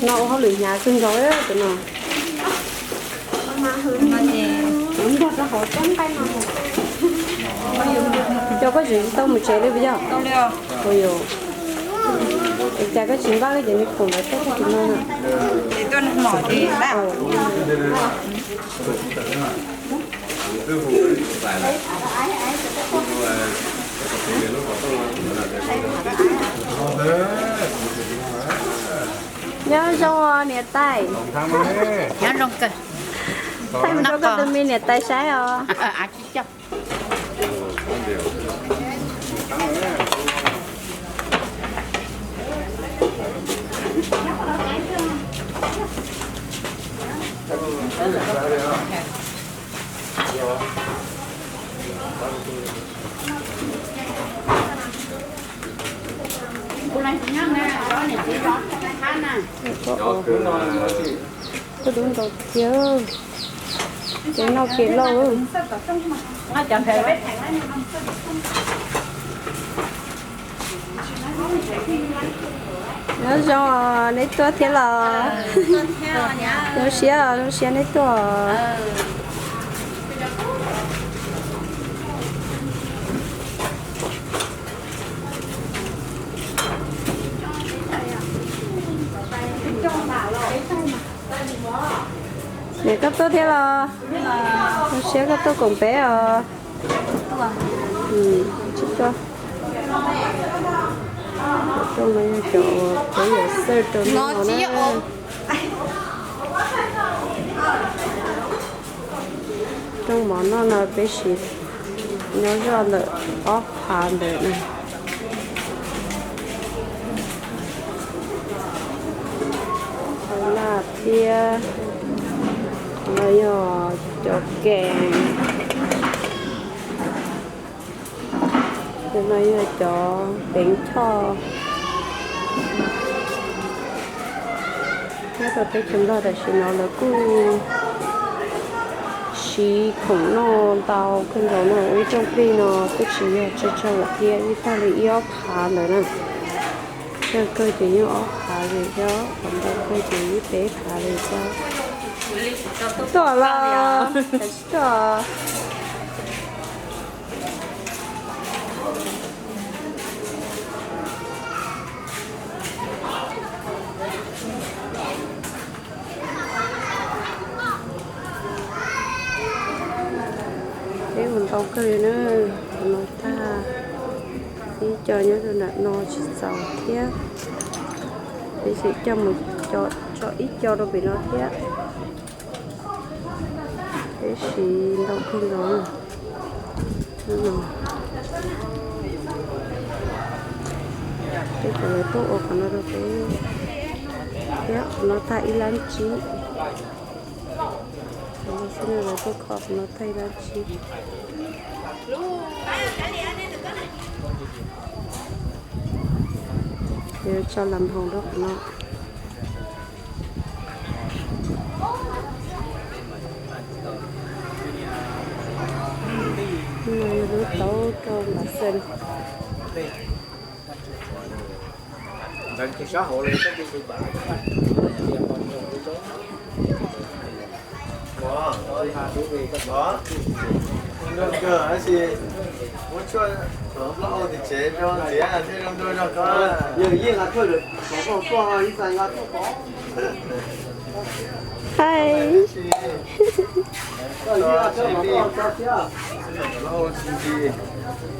nó họ lười nhà cưng rồi á tụi nó đúng rồi nó họ trắng tay mà cho có gì tao một chế đi bây giờ Tao liều. ôi dồi chả có chuyện ba cái gì mình cùng với tất cả chúng nó nè Thì tôi mỏ đi đã. nhớ cho nè tay Nhá rong cơ. tay mình cho cái tụi mình nè tay trái à À chứ. Cô này cũng nhắc nè, đó này chỉ đó cái khăn nè. có đúng đâu chứ cái nó kia lâu Nó chẳng thể biết. nhớ cho nấy tua thế là nó xé nấy tua để cấp tốt thế là nó xé cấp tốt cùng bé à chích cho mấy chỗ cái giờ sơ trộn nó trong món nó là bé xịt nhớ ra là ốc hàn đấy này là tia nó nhỏ cho kèm cái này là cho bánh thò cái đó tới chúng ta là chỉ nó là cứ chỉ khủng nó tao khinh rồi nó ở trong khi nó cứ chỉ cho là kia như ta là yếu phá nữa nè chơi cơ chỉ như ốc phá gì đó còn đâu cơ chỉ như bé phá gì đó tốt là tốt cái mình tao cười nữa nó ta đi cho nhớ rồi là nó chỉ giàu thế để sẽ cho một cho ít cho đâu bị nó thế để xì đâu không rồi cái này tốt ở còn nó đâu cái nó thay lan chi nó xin là tôi khóc nó thay lan chi để cho làm hồng đó của nó này rửa tấu cho bà sinh Gần cái xã hội này có đi được bạn. Có, rồi hà thú vị có. Được cơ hả chị? Muốn cho nó thì chế cho chế là thế trong tôi cho có. Nhưng yên là thôi được. Có có ít là ngắt có. hi Rồi, cho chị đi. Lâu chị đi.